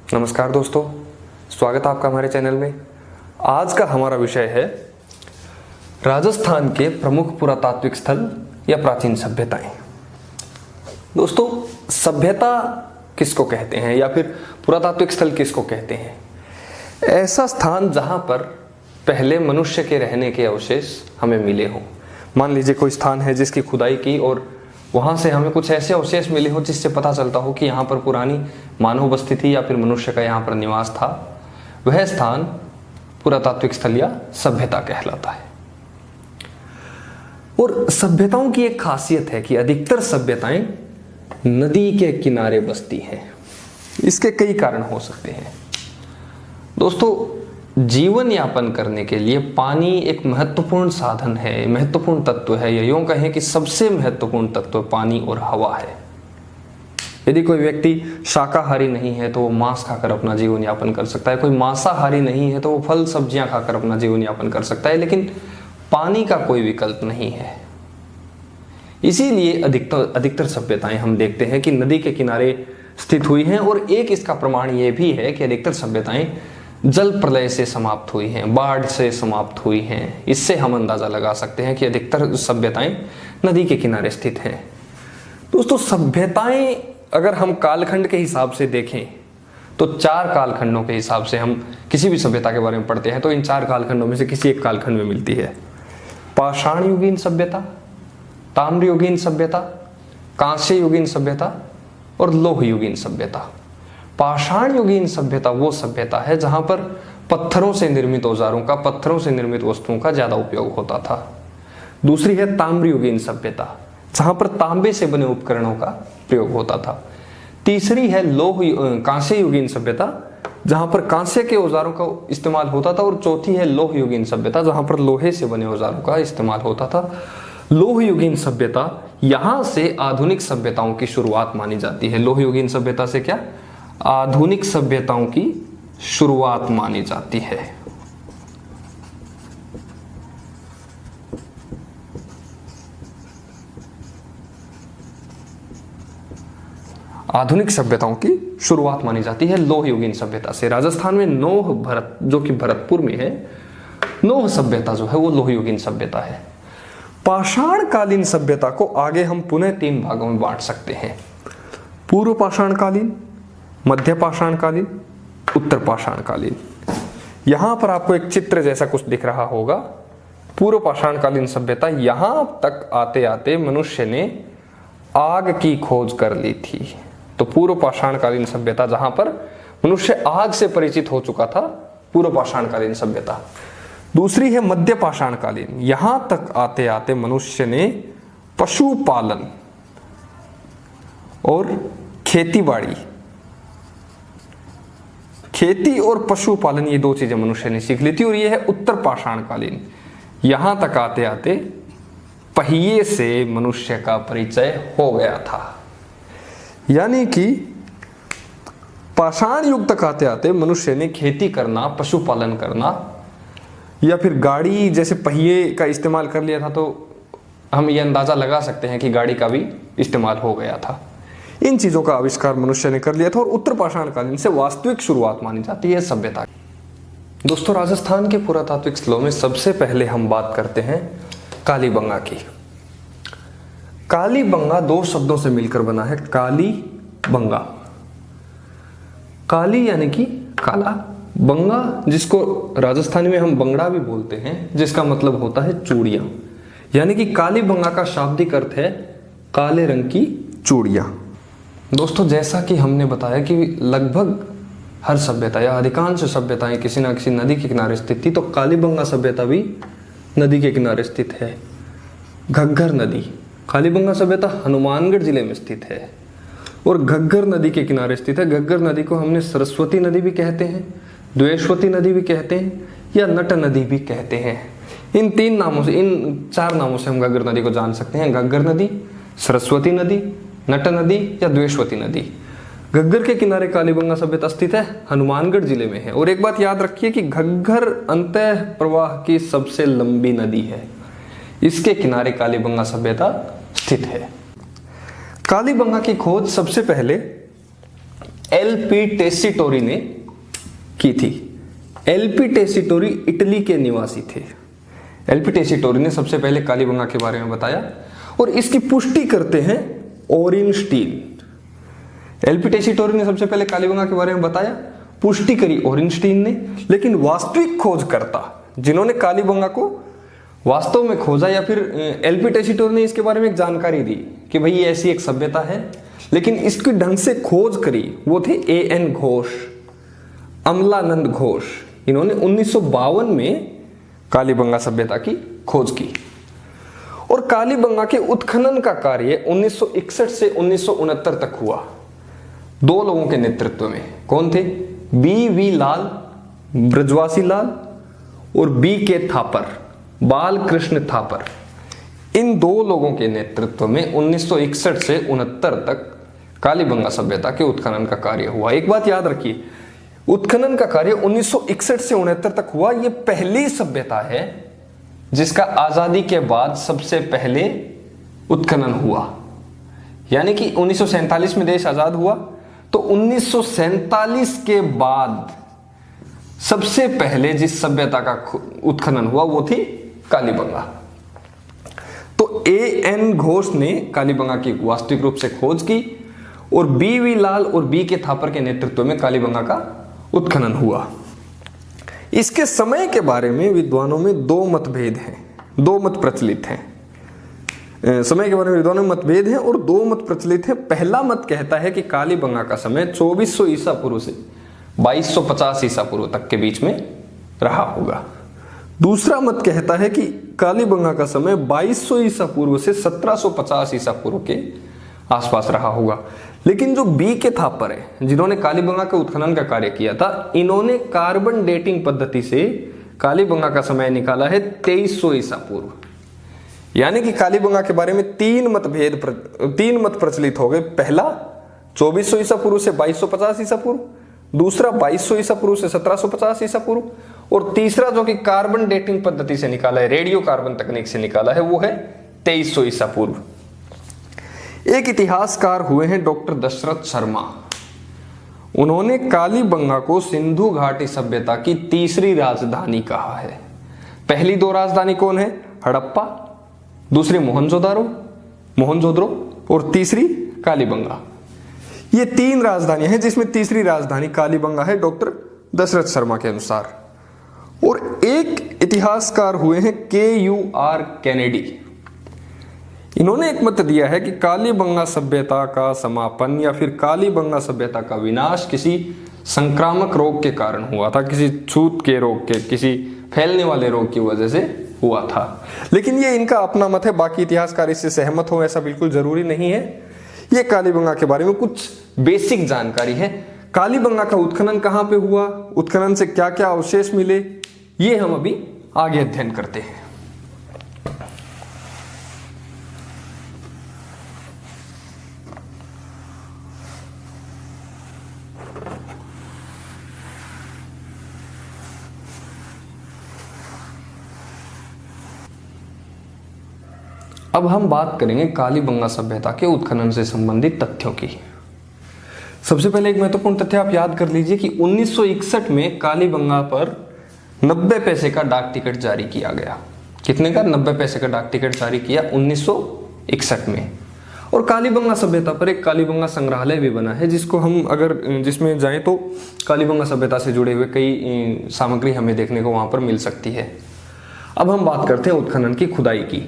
नमस्कार दोस्तों, स्वागत है आपका हमारे चैनल में। आज का हमारा विषय है राजस्थान के प्रमुख पुरातात्विक स्थल या प्राचीन सभ्यताएं। दोस्तों, सभ्यता किसको कहते हैं या फिर पुरातात्विक स्थल किसको कहते हैं? ऐसा स्थान जहां पर पहले मनुष्य के रहने के अवशेष हमें मिले हों। मान लीजिए कोई स्थान है जिसकी खुदाई की और वहां से हमें कुछ ऐसे अवशेष मिले हो जिससे पता चलता हो कि यहाँ पर पुरानी मानव बस्ती थी या फिर मनुष्य का यहाँ पर निवास था। वह स्थान पुरातात्विक स्थल या सभ्यता कहलाता है। और सभ्यताओं की एक खासियत है कि अधिकतर सभ्यताएं नदी के किनारे बसती हैं। इसके कई कारण हो सकते हैं। दोस्तों, जीवन यापन करने के लिए पानी एक महत्वपूर्ण साधन है, महत्वपूर्ण तत्व है, या यूं कहें कि सबसे महत्वपूर्ण तत्व पानी और हवा है। यदि कोई व्यक्ति शाकाहारी नहीं है तो वो मांस खाकर अपना जीवन यापन कर सकता है, कोई मांसाहारी नहीं है तो वो फल सब्जियां खाकर अपना जीवन यापन कर सकता है, लेकिन पानी का कोई विकल्प नहीं है। इसीलिए अधिकतर सभ्यताएं हम देखते हैं कि नदी के किनारे स्थित हुई हैं। और एक इसका प्रमाण यह भी है कि अधिकतर सभ्यताएं जल प्रलय से समाप्त हुई हैं, बाढ़ से समाप्त हुई हैं। इससे हम अंदाजा लगा सकते हैं कि अधिकतर सभ्यताएं नदी के किनारे स्थित हैं। दोस्तों, सभ्यताएं अगर हम कालखंड के हिसाब से देखें तो 4 कालखंडों के हिसाब से हम किसी भी सभ्यता के बारे में पढ़ते हैं तो इन 4 कालखंडों में से किसी एक कालखंड में मिलती है। पाषाण युगीन सभ्यता, ताम्र युगीन सभ्यता, कांस्य युगीन सभ्यता और लोह युगीन सभ्यता। पाषाण युगीन सभ्यता वो सभ्यता है जहां पर पत्थरों से निर्मित औजारों का, पत्थरों से निर्मित वस्तुओं का ज्यादा उपयोग होता था। दूसरी है ताम्र युगीन सभ्यता, जहां पर तांबे से बने उपकरणों का प्रयोग होता था। तीसरी है कांस्य युगीन सभ्यता, जहां पर कांस्य के औजारों का इस्तेमाल होता था। और चौथी है लोह युगीन सभ्यता, जहां पर लोहे से बने औजारों का इस्तेमाल होता था। लोह युगीन सभ्यता, यहां से आधुनिक सभ्यताओं की शुरुआत मानी जाती है। लोह युगीन सभ्यता से क्या? आधुनिक सभ्यताओं की शुरुआत मानी जाती है। आधुनिक सभ्यताओं की शुरुआत मानी जाती है लोह युगीन सभ्यता से। राजस्थान में नौह भरत, जो कि भरतपुर में है, नौह सभ्यता जो है वो लोह युगीन सभ्यता है। पाषाण कालीन सभ्यता को आगे हम पुनः 3 भागों में बांट सकते हैं: पूर्व पाषाण कालीन, मध्य पाषाण कालीन, उत्तर पाषाण कालीन। यहां पर आपको एक चित्र जैसा कुछ दिख रहा होगा। पूर्व पाषाण कालीन सभ्यता, यहां तक आते आते मनुष्य ने आग की खोज कर ली थी। तो पूर्व पाषाण कालीन सभ्यता, जहां पर मनुष्य आग से परिचित हो चुका था, पूर्व पाषाण कालीन सभ्यता। दूसरी है मध्य पाषाण कालीन, यहां तक आते आते मनुष्य ने पशुपालन और खेती और पशुपालन, ये 2 चीजें मनुष्य ने सीख ली थी। और ये है उत्तर पाषाण कालीन, यहां तक आते आते पहिए से मनुष्य का परिचय हो गया था। यानी कि पाषाण युग तक आते आते मनुष्य ने खेती करना, पशुपालन करना या फिर गाड़ी जैसे पहिए का इस्तेमाल कर लिया था। तो हम ये अंदाजा लगा सकते हैं कि गाड़ी का भी इस्तेमाल हो गया था। इन चीजों का आविष्कार मनुष्य ने कर लिया था और उत्तर पाषाण कालीन से वास्तविक शुरुआत मानी जाती है सभ्यता की। दोस्तों, राजस्थान के पुरातात्विक स्थलों में सबसे पहले हम बात करते हैं कालीबंगा की। कालीबंगा 2 शब्दों से मिलकर बना है, काली बंगा। काली यानी कि काला, बंगा जिसको राजस्थानी में हम बंगड़ा भी बोलते हैं, जिसका मतलब होता है चूड़ियां। यानी कि कालीबंगा का शाब्दिक अर्थ है काले रंग की चूड़ियां। दोस्तों, जैसा कि हमने बताया कि लगभग हर सभ्यता या अधिकांश सभ्यताएं किसी न किसी नदी के किनारे स्थित थी, तो कालीबंगा सभ्यता भी नदी के किनारे स्थित है। घग्गर नदी, कालीबंगा सभ्यता हनुमानगढ़ जिले में स्थित है और घग्गर नदी के किनारे स्थित है। घग्गर नदी को हमने सरस्वती नदी भी कहते हैं, द्वेषवती नदी भी कहते हैं या नट नदी भी कहते हैं। इन 4 नामों से हम घग्गर नदी को जान सकते हैं: घग्गर नदी, सरस्वती नदी, नट नदी या द्वेषवती नदी। घग्गर के किनारे कालीबंगा सभ्यता स्थित है, हनुमानगढ़ जिले में है। और एक बात याद रखिए कि घग्गर अंतः प्रवाह की सबसे लंबी नदी है, इसके किनारे कालीबंगा सभ्यता स्थित है। कालीबंगा की खोज सबसे पहले एलपी टेसीटोरी ने की थी। एलपी टेसीटोरी इटली के निवासी थे। एलपी टेसीटोरी ने सबसे पहले कालीबंगा के बारे में बताया और इसकी पुष्टि करते हैं ओरेनस्टीन। एलपी टेसीटोरी ने सबसे पहले कालीबंगा के बारे में बताया, पुष्टि करी ओरेनस्टीन ने, लेकिन वास्तविक खोजकर्ता जिन्होंने कालीबंगा को वास्तव में खोजा या फिर एलपी टेसीटोरी ने इसके बारे में एक जानकारी दी कि भाई ये ऐसी एक सभ्यता है, लेकिन इसकी ढंग से खोज करी, वो थे एएन घोष, अमलानंद घोष। इन्होंने 1952 में कालीबंगा सभ्यता की खोज की और कालीबंगा के उत्खनन का कार्य 1961 से 1969 तक हुआ। दो लोगों के नेतृत्व में। कौन थे? बी लाल, ब्रजवासी लाल और बी के थापर, बाल कृष्ण थापर। इन दो लोगों के नेतृत्व में 1961 से 69 तक कालीबंगा सभ्यता के उत्खनन का कार्य हुआ। एक बात याद रखिए, उत्खनन का कार्य 1961 से 69 तक हुआ। यह पहली सभ्यता है जिसका आजादी के बाद सबसे पहले उत्खनन हुआ। यानी कि 1947 में देश आजाद हुआ, तो 1947 के बाद सबसे पहले जिस सभ्यता का उत्खनन हुआ वो थी कालीबंगा। तो एएन घोष ने कालीबंगा की वास्तविक रूप से खोज की और बी लाल और बी के थापर के नेतृत्व में कालीबंगा का उत्खनन हुआ। इसके समय के बारे में विद्वानों में दो मतभेद हैं, दो मत प्रचलित हैं। समय के बारे में विद्वानों में मतभेद हैं और दो मत प्रचलित हैं। पहला मत कहता है कि कालीबंगा का समय 2400 ईसा पूर्व से 2250 ईसा पूर्व तक के बीच में रहा होगा। दूसरा मत कहता है कि कालीबंगा का समय 2200 ईसा पूर्व से 1750 ईसा पूर्व के आसपास रहा होगा। लेकिन जो बी के थापर है, जिन्होंने कालीबंगा के उत्खनन का कार्य किया था, इन्होंने कार्बन डेटिंग पद्धति से कालीबंगा का समय निकाला है 2300 ईसा पूर्व। यानी कि कालीबंगा के बारे में तीन मत प्रचलित हो गए। पहला 2400 ईसा पूर्व से 2250 ईसा पूर्व, दूसरा 2200 ईसा पूर्व से 1750 ईसा पूर्व, और तीसरा जो कि कार्बन डेटिंग पद्धति से निकाला है, रेडियो कार्बन तकनीक से निकाला है, वो है 2300 ईसा पूर्व। एक इतिहासकार हुए हैं डॉक्टर दशरथ शर्मा। उन्होंने कालीबंगा को सिंधु घाटी सभ्यता की तीसरी राजधानी कहा है। पहली दो राजधानी कौन है? हड़प्पा, दूसरी मोहनजोदड़ो और तीसरी कालीबंगा। ये तीन राजधानियां हैं जिसमें तीसरी राजधानी कालीबंगा है डॉक्टर दशरथ शर्मा के अनुसार। और एक इतिहासकार हुए हैं KUR कैनेडी। इन्होंने एक मत दिया है कि कालीबंगा सभ्यता का समापन या फिर कालीबंगा सभ्यता का विनाश किसी संक्रामक रोग के कारण हुआ था, किसी छूत के रोग के, किसी फैलने वाले रोग की वजह से हुआ था। लेकिन ये इनका अपना मत है, बाकी इतिहासकार इससे सहमत हो ऐसा बिल्कुल जरूरी नहीं है। ये कालीबंगा के बारे में कुछ बेसिक जानकारी है। कालीबंगा का उत्खनन कहाँ पे हुआ, उत्खनन से क्या क्या अवशेष मिले, ये हम अभी आगे अध्ययन करते हैं। अब हम बात करेंगे कालीबंगा सभ्यता के उत्खनन से संबंधित तथ्यों की। सबसे पहले एक महत्वपूर्ण तथ्य आप याद कर लीजिए कि 1961 में कालीबंगा पर 90 पैसे का डाक टिकट जारी किया गया। कितने का? 90 पैसे का डाक टिकट जारी किया 1961 में। और कालीबंगा सभ्यता पर एक कालीबंगा संग्रहालय भी बना है, जिसको हम अगर जिसमें जाएं तो कालीबंगा सभ्यता से जुड़े हुए कई सामग्री हमें देखने को वहां पर मिल सकती है। अब हम बात करते हैं उत्खनन की खुदाई की।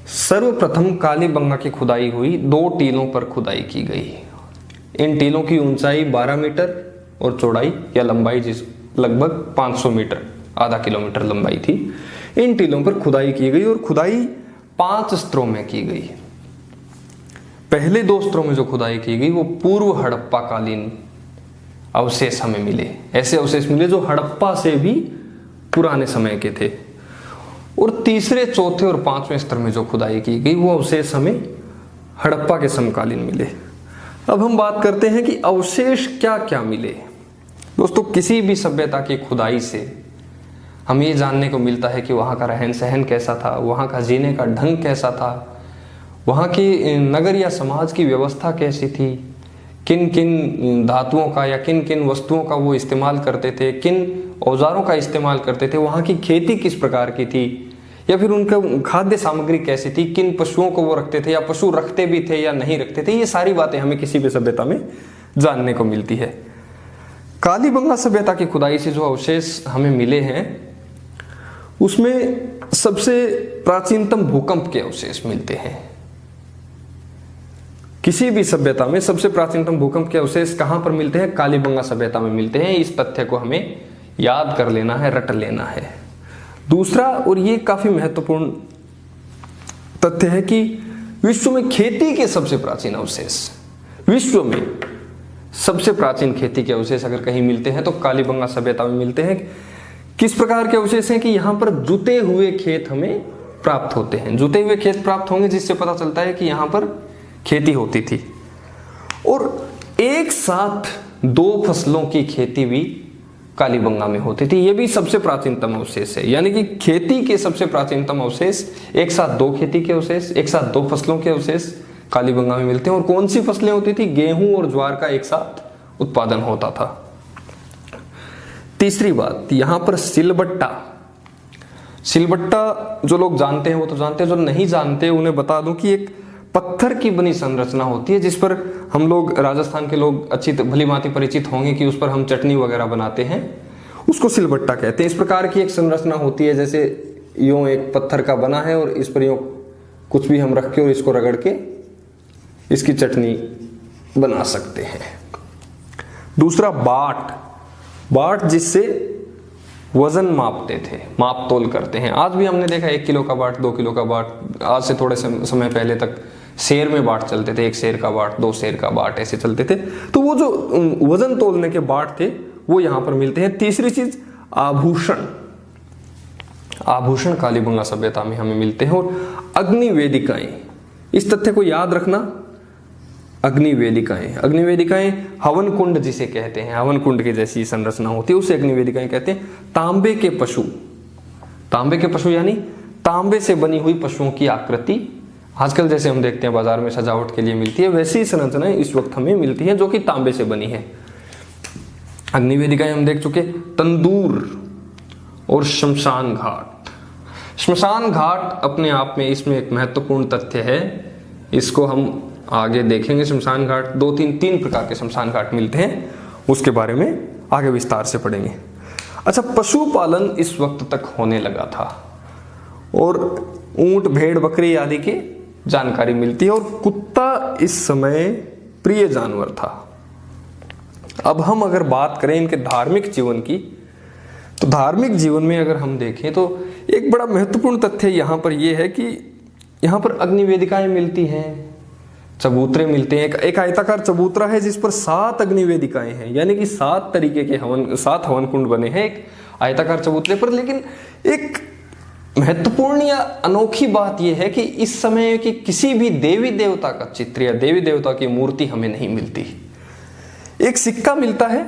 सर्वप्रथम कालीबंगा की खुदाई हुई, 2 टीलों पर खुदाई की गई। इन टीलों की ऊंचाई 12 मीटर और चौड़ाई या लंबाई लगभग 500 मीटर, आधा किलोमीटर लंबाई थी। इन टीलों पर खुदाई की गई और खुदाई 5 स्तरों में की गई। पहले 2 स्तरों में जो खुदाई की गई वो पूर्व हड़प्पा कालीन अवशेष हमें मिले। ऐसे अवशेष मिले जो हड़प्पा से भी पुराने समय के थे। और तीसरे, चौथे और 5वें स्तर में जो खुदाई की गई वो अवशेष हमें हड़प्पा के समकालीन मिले। अब हम बात करते हैं कि अवशेष क्या क्या मिले। दोस्तों, किसी भी सभ्यता की खुदाई से हमें ये जानने को मिलता है कि वहाँ का रहन सहन कैसा था, वहाँ का जीने का ढंग कैसा था, वहाँ की नगर या समाज की व्यवस्था कैसी थी, किन किन धातुओं का या किन किन वस्तुओं का वो इस्तेमाल करते थे, किन औजारों का इस्तेमाल करते थे, वहाँ की खेती किस प्रकार की थी, या फिर उनका खाद्य सामग्री कैसी थी, किन पशुओं को वो रखते थे या पशु रखते भी थे या नहीं रखते थे, ये सारी बातें हमें किसी भी सभ्यता में जानने को मिलती है। कालीबंगा सभ्यता की खुदाई से जो अवशेष हमें मिले हैं उसमें सबसे प्राचीनतम भूकंप के अवशेष मिलते हैं। किसी भी सभ्यता में सबसे प्राचीनतम भूकंप के अवशेष कहां पर मिलते हैं? कालीबंगा सभ्यता में मिलते हैं। इस तथ्य को हमें याद कर लेना है, रट लेना है। दूसरा, और ये काफी महत्वपूर्ण तथ्य है कि विश्व में खेती के सबसे प्राचीन अवशेष, विश्व में सबसे प्राचीन खेती के अवशेष अगर कहीं मिलते हैं तो कालीबंगा सभ्यता में मिलते हैं। किस प्रकार के अवशेष हैं कि यहां पर जुते हुए खेत हमें प्राप्त होते हैं। जुते हुए खेत प्राप्त होंगे जिससे पता चलता है कि यहां पर खेती होती थी, और एक साथ 2 फसलों की खेती भी कालीबंगा में होती थी। यह भी सबसे प्राचीनतम अवशेष है, यानी कि खेती के सबसे प्राचीनतम अवशेष, एक साथ 2 खेती के अवशेष, एक साथ 2 फसलों के अवशेष कालीबंगा में मिलते हैं। और कौन सी फसलें होती थी? गेहूं और ज्वार का एक साथ उत्पादन होता था। तीसरी बात, यहां पर सिलबट्टा, सिलबट्टा जो लोग जानते हैं वो तो जानते हैं, जो नहीं जानते उन्हें बता दूं कि एक पत्थर की बनी संरचना होती है जिस पर हम लोग, राजस्थान के लोग अच्छी भली भांति परिचित होंगे कि उस पर हम चटनी वगैरह बनाते हैं, उसको सिलबट्टा कहते हैं। इस प्रकार की एक संरचना होती है, जैसे यूं एक पत्थर का बना है और इस पर यूं कुछ भी हम रख के और इसको रगड़ के इसकी चटनी बना सकते हैं। दूसरा, बाट, बाट जिससे वजन मापते थे, माप तोल करते हैं। आज भी हमने देखा 1 किलो का बाट, 2 किलो का बाट, आज से थोड़े समय पहले तक शेर में बाट चलते थे, 1 शेर का बाट, 2 शेर का बाट, ऐसे चलते थे। तो वो जो वजन तोलने के बाट थे वो यहां पर मिलते हैं। तीसरी चीज, आभूषण, आभूषण कालीबंगा सभ्यता में हमें मिलते हैं। और अग्निवेदिकाएं, इस तथ्य को याद रखना, अग्निवेदिकाएं, अग्निवेदिकाएं हवन कुंड जिसे कहते हैं, हवन कुंड की जैसी संरचना होती है उसे अग्निवेदिकाएं कहते हैं। तांबे के पशु, तांबे के पशु यानी तांबे से बनी हुई पशुओं की आकृति, आजकल जैसे हम देखते हैं बाजार में सजावट के लिए मिलती है, वैसी संरचनाएं इस वक्त हमें मिलती हैं जो कि तांबे से बनी है। अग्निवेदिकाएं हम देख चुके। तंदूर और शमशान घाट, शमशान घाट अपने आप में इसमें एक महत्वपूर्ण तथ्य है, इसको हम आगे देखेंगे। शमशान घाट, 2-3 प्रकार के शमशान घाट मिलते हैं, उसके बारे में आगे विस्तार से पढ़ेंगे। अच्छा, पशुपालन इस वक्त तक होने लगा था और ऊंट, भेड़, बकरी आदि की जानकारी मिलती है, और कुत्ता इस समय प्रिय जानवर था। अब हम अगर बात करें इनके धार्मिक जीवन की, तो धार्मिक जीवन में अगर हम देखें तो एक बड़ा महत्वपूर्ण तथ्य यहां पर यह है कि यहां पर अग्निवेदिकाएं मिलती हैं, चबूतरे मिलते हैं। एक आयताकार चबूतरा है जिस पर 7 अग्निवेदिकाएं हैं, यानी कि 7 तरीके के 7 हवन कुंड बने हैं एक आयताकार चबूतरे पर। लेकिन एक महत्वपूर्ण या अनोखी बात यह है कि इस समय की किसी भी देवी देवता का चित्र या देवी देवता की मूर्ति हमें नहीं मिलती। एक सिक्का मिलता है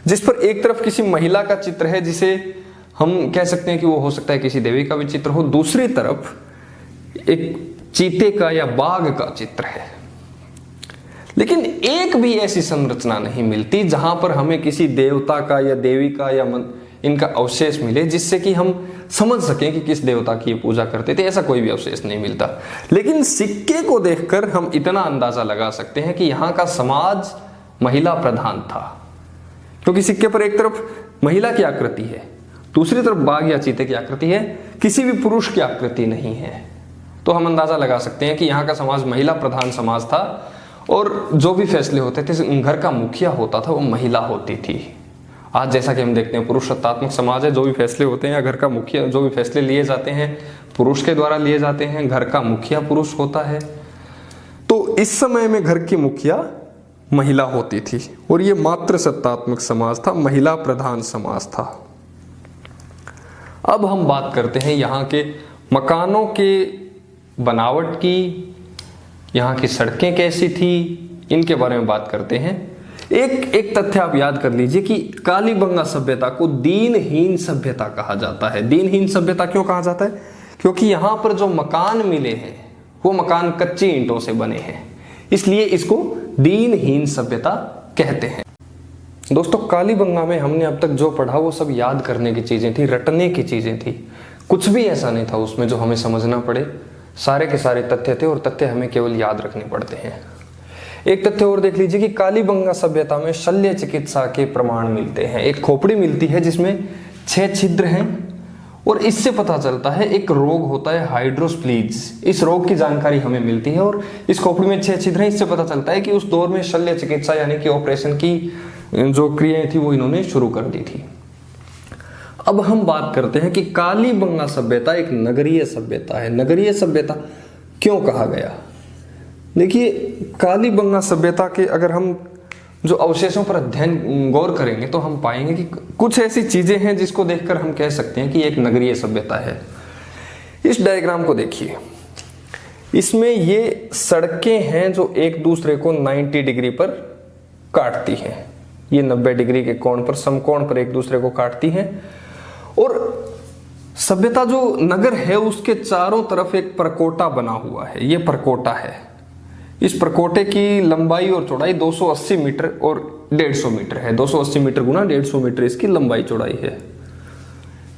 जिस पर एक तरफ किसी महिला का चित्र है, जिसे हम कह सकते हैं कि वो हो सकता है किसी देवी का भी चित्र हो, दूसरी तरफ एक चीते का या बाघ का चित्र है। लेकिन एक भी ऐसी संरचना नहीं मिलती जहां पर हमें किसी देवता का या देवी का या इनका अवशेष मिले, जिससे कि हम समझ सकें कि किस देवता की पूजा करते थे। ऐसा कोई भी अवशेष नहीं मिलता। लेकिन सिक्के को देखकर हम इतना अंदाजा लगा सकते हैं कि यहाँ का समाज महिला प्रधान था, क्योंकि सिक्के पर एक तरफ महिला की आकृति है, दूसरी तरफ बाघ या चीते की आकृति है, किसी भी पुरुष की आकृति नहीं है। तो हम अंदाजा लगा सकते हैं कि यहाँ का समाज महिला प्रधान समाज था, और जो भी फैसले होते थे, घर का मुखिया होता था वो महिला होती थी। आज जैसा कि हम देखते हैं पुरुष सत्तात्मक समाज है, जो भी फैसले होते हैं या घर का मुखिया, जो भी फैसले लिए जाते हैं पुरुष के द्वारा लिए जाते हैं, घर का मुखिया पुरुष होता है। तो इस समय में घर की मुखिया महिला होती थी, और ये मातृ सत्तात्मक समाज था, महिला प्रधान समाज था। अब हम बात करते हैं यहाँ के मकानों के बनावट की, यहाँ की सड़कें कैसी थी, इनके बारे में बात करते हैं। एक तथ्य आप याद कर लीजिए कि कालीबंगा सभ्यता को दीनहीन सभ्यता कहा जाता है। दीनहीन सभ्यता क्यों कहा जाता है? क्योंकि यहाँ पर जो मकान मिले हैं वो मकान कच्ची ईंटों से बने हैं, इसलिए इसको दीनहीन सभ्यता कहते हैं। दोस्तों, कालीबंगा में हमने अब तक जो पढ़ा वो सब याद करने की चीजें थी, रटने की चीजें थी। कुछ भी ऐसा नहीं था उसमें जो हमें समझना पड़े। सारे के सारे तथ्य थे और तथ्य हमें केवल याद रखने पड़ते हैं। एक तथ्य और देख लीजिए कि कालीबंगा सभ्यता में शल्य चिकित्सा के प्रमाण मिलते हैं। एक खोपड़ी मिलती है जिसमें 6 छिद्र हैं और इससे पता चलता है एक रोग होता है हाइड्रोस्प्लीज। इस रोग की जानकारी हमें मिलती है और इस खोपड़ी में 6 छिद्र हैं। इससे पता चलता है कि उस दौर में शल्य चिकित्सा यानी कि ऑपरेशन की जो क्रियाएं थी वो इन्होंने शुरू कर दी थी। अब हम बात करते हैं कि कालीबंगा सभ्यता एक नगरीय सभ्यता है। नगरीय सभ्यता क्यों कहा गया? देखिए, कालीबंगा सभ्यता के अगर हम जो अवशेषों पर अध्ययन गौर करेंगे तो हम पाएंगे कि कुछ ऐसी चीजें हैं जिसको देखकर हम कह सकते हैं कि एक नगरीय सभ्यता है। इस डायग्राम को देखिए, इसमें ये सड़कें हैं जो एक दूसरे को 90 डिग्री पर काटती हैं। ये 90 डिग्री के कोण पर, समकोण पर एक दूसरे को काटती हैं। और सभ्यता जो नगर है उसके चारों तरफ एक परकोटा बना हुआ है। ये परकोटा है। इस परकोटे की लंबाई और चौड़ाई 280 मीटर और 150 मीटर है। 280 मीटर गुना 150 मीटर इसकी लंबाई चौड़ाई है।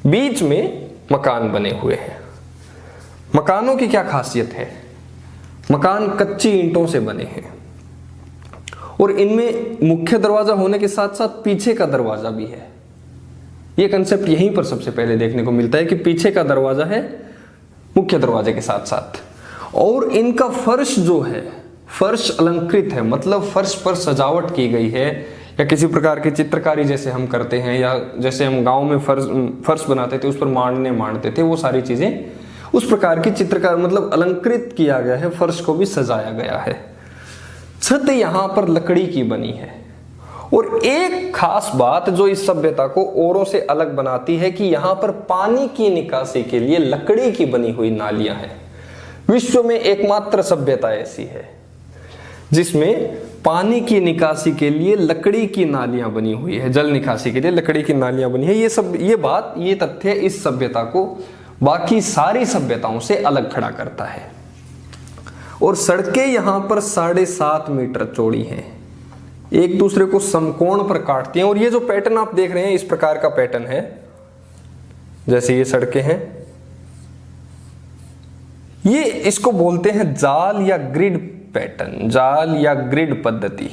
बीच में मकान बने हुए हैं। मकानों की क्या खासियत है? मकान कच्ची ईंटों से बने हैं और इनमें मुख्य दरवाजा होने के साथ साथ पीछे का दरवाजा भी है। यह कंसेप्ट यहीं पर सबसे पहले देखने को मिलता है कि पीछे का दरवाजा है मुख्य दरवाजे के साथ साथ। और इनका फर्श जो है, फर्श अलंकृत है, मतलब फर्श पर सजावट की गई है या किसी प्रकार की चित्रकारी जैसे हम करते हैं या जैसे हम गांव में फर्श बनाते थे उस पर मांडते थे, वो सारी चीजें उस प्रकार की चित्रकार मतलब अलंकृत किया गया है। फर्श को भी सजाया गया है। छत यहां पर लकड़ी की बनी है। और एक खास बात जो इस सभ्यता को औरों से अलग बनाती है कि यहां पर पानी की निकासी के लिए लकड़ी की बनी हुई नालियां हैं। विश्व में एकमात्र सभ्यता ऐसी है जिसमें पानी की निकासी के लिए लकड़ी की नालियां बनी हुई है। जल निकासी के लिए लकड़ी की नालियां बनी है। ये तथ्य इस सभ्यता को बाकी सारी सभ्यताओं से अलग खड़ा करता है। और सड़कें यहां पर 7.5 मीटर चौड़ी हैं, एक दूसरे को समकोण पर काटती हैं। और ये जो पैटर्न आप देख रहे हैं इस प्रकार का पैटर्न है। जैसे ये सड़कें हैं, ये इसको बोलते हैं जाल या ग्रिड पैटर्न, जाल या ग्रिड पद्धति।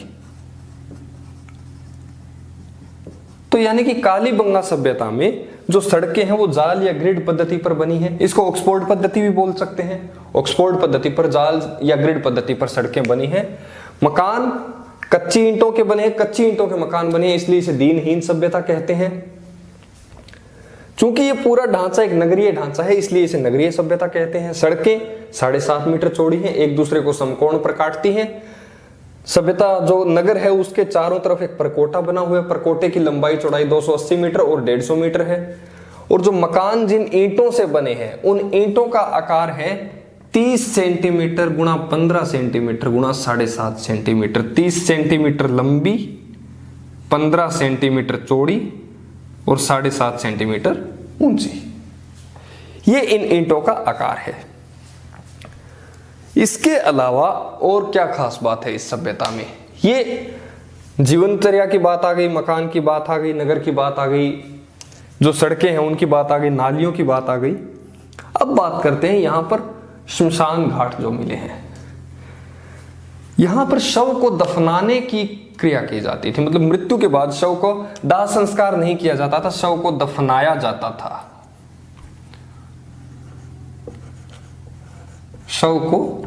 तो यानी कि कालीबंगा सभ्यता में जो सड़कें हैं वो जाल या ग्रिड पद्धति पर बनी है। इसको ऑक्सफोर्ड पद्धति भी बोल सकते हैं। ऑक्सफोर्ड पद्धति पर जाल या ग्रिड पद्धति पर सड़कें बनी हैं। मकान कच्ची ईंटों के बने, कच्ची ईंटों के मकान बने, इसलिए इसे दीनहीन सभ्यता कहते हैं। चूंकि ये पूरा ढांचा एक नगरीय ढांचा है इसलिए इसे नगरीय सभ्यता कहते हैं। सड़कें 7.5 मीटर चौड़ी हैं, एक दूसरे को समकोण पर काटती हैं। सभ्यता जो नगर है उसके चारों तरफ एक परकोटा बना हुआ है। परकोटे की लंबाई चौड़ाई 280 मीटर और 150 मीटर है। और जो मकान जिन ईंटों से बने हैं उन ईंटों का आकार है 30 सेंटीमीटर गुणा 15 सेंटीमीटर गुणा 7.5 सेंटीमीटर। 30 सेंटीमीटर लंबी, 15 सेंटीमीटर चौड़ी और 7.5 सेंटीमीटर ऊंची। ये इन ईंटों का आकार है। इसके अलावा और क्या खास बात है इस सभ्यता में? ये जीवनचर्या की बात आ गई, मकान की बात आ गई, नगर की बात आ गई, जो सड़कें हैं उनकी बात आ गई, नालियों की बात आ गई। अब बात करते हैं यहां पर श्मशान घाट जो मिले हैं। यहां पर शव को दफनाने की क्रिया की जाती थी, मतलब मृत्यु के बाद शव को दाह संस्कार नहीं किया जाता था, शव को दफनाया जाता था। शव को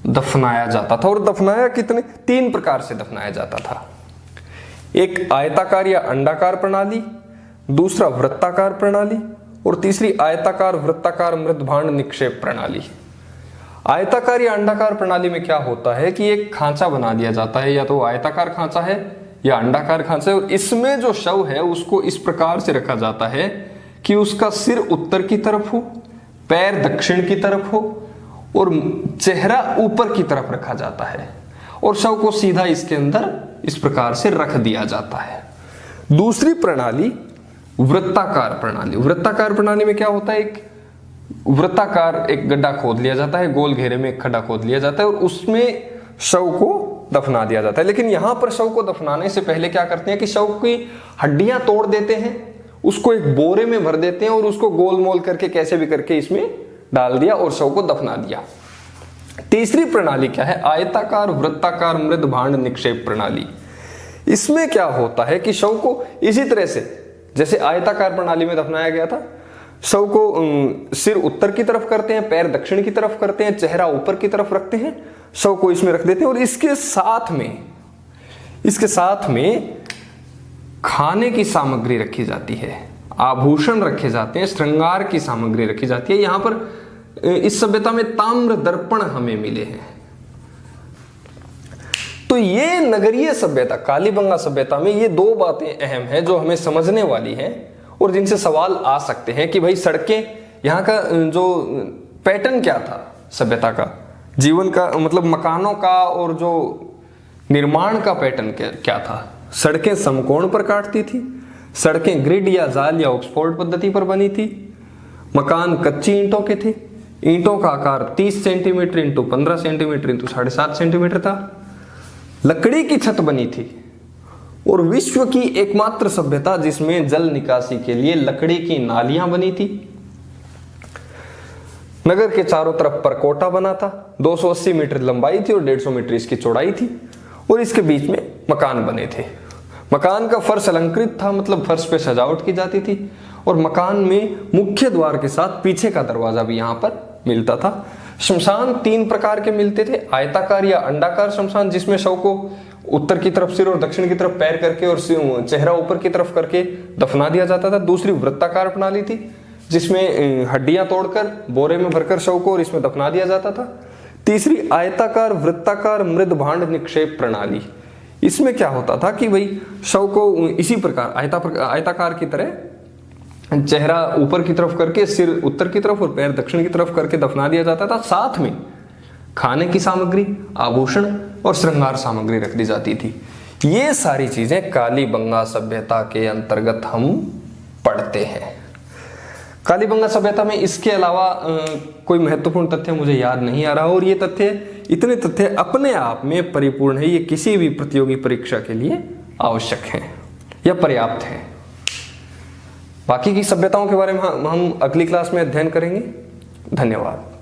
दफनाया जाता था। और दफनाया कितने? 3 प्रकार से दफनाया जाता था। एक आयताकार या अंडाकार प्रणाली, दूसरा वृत्ताकार प्रणाली और तीसरी आयताकार वृत्ताकार मृदभांड निक्षेप प्रणाली। आयताकार या अंडाकार प्रणाली में क्या होता है कि एक खांचा बना दिया जाता है, या तो आयताकार खांचा है या अंडाकार खांचा है, और इसमें जो शव है उसको इस प्रकार से रखा जाता है कि उसका सिर उत्तर की तरफ हो, पैर दक्षिण की तरफ हो और चेहरा ऊपर की तरफ रखा जाता है और शव को सीधा इसके अंदर इस प्रकार से रख दिया जाता है। दूसरी प्रणाली वृत्ताकार प्रणाली। वृत्ताकार प्रणाली में क्या होता है? एक वृत्ताकार एक गड्ढा खोद लिया जाता है, गोल घेरे में एक खड्डा खोद लिया जाता है और उसमें शव को दफना दिया जाता है। लेकिन यहां पर शव को दफनाने से पहले क्या करते हैं कि शव की हड्डियां तोड़ देते हैं, उसको एक बोरे में भर देते हैं और उसको गोल मोल करके कैसे भी करके इसमें डाल दिया और शव को दफना दिया। तीसरी प्रणाली क्या है? आयताकार वृत्ताकार मृद भांड निक्षेप प्रणाली। इसमें क्या होता है कि शव को इसी तरह से जैसे आयताकार प्रणाली में दफनाया गया था, शव को सिर उत्तर की तरफ करते हैं, पैर दक्षिण की तरफ करते हैं, चेहरा ऊपर की तरफ रखते हैं, शव को इसमें रख देते हैं और इसके साथ में खाने की सामग्री रखी जाती है, आभूषण रखे जाते हैं, श्रृंगार की सामग्री रखी जाती है। यहां पर इस सभ्यता में ताम्र दर्पण हमें मिले हैं। तो ये नगरीय सभ्यता, कालीबंगा सभ्यता में ये दो बातें अहम हैं जो हमें समझने वाली हैं और जिनसे सवाल आ सकते हैं कि भाई सड़कें, यहाँ का जो पैटर्न क्या था सभ्यता का, जीवन का मतलब मकानों का और जो निर्माण का पैटर्न क्या था। सड़कें समकोण पर काटती थी, सड़कें ग्रिड या जाल या ऑक्सफोर्ड पद्धति पर बनी थी, मकान कच्ची ईंटों के थे, ईंटों का आकार 30 centimetre into 15 centimetre into 7.5 centimetre था, लकड़ी की छत बनी थी और विश्व की एकमात्र सभ्यता जिसमें जल निकासी के लिए लकड़ी की नालियां बनी थी। नगर के चारों तरफ परकोटा बना था, 280 मीटर लंबाई थी और 150 मीटर इसकी चौड़ाई थी और इसके बीच में मकान बने थे। मकान का फर्श अलंकृत था, मतलब फर्श पे सजावट की जाती थी और मकान में मुख्य द्वार के साथ पीछे का दरवाजा भी यहां पर मिलता था। शमशान 3 प्रकार के मिलते थे, आयताकार या अंडाकार शमशान जिसमें शव को उत्तर की तरफ सिर और दक्षिण की तरफ पैर करके और चेहरा ऊपर की तरफ करके दफना दिया जाता था। दूसरी वृत्ताकार प्रणाली थी जिसमें हड्डियां तोड़कर बोरे में भरकर शव को और इसमें दफना दिया जाता था। तीसरी आयताकार वृत्ताकार मृद भांड निक्षेप प्रणाली। इसमें क्या होता था कि भाई शव को इसी प्रकार आयताकार की तरह चेहरा ऊपर की तरफ करके, सिर उत्तर की तरफ और पैर दक्षिण की तरफ करके दफना दिया जाता था। साथ में खाने की सामग्री, आभूषण और श्रृंगार सामग्री रख दी जाती थी। ये सारी चीजें कालीबंगा सभ्यता के अंतर्गत हम पढ़ते हैं। कालीबंगा सभ्यता में इसके अलावा कोई महत्वपूर्ण तथ्य मुझे याद नहीं आ रहा और ये इतने तथ्य अपने आप में परिपूर्ण है, ये किसी भी प्रतियोगी परीक्षा के लिए आवश्यक है या पर्याप्त है। बाकी की सभ्यताओं के बारे में हम अगली क्लास में अध्ययन करेंगे। धन्यवाद।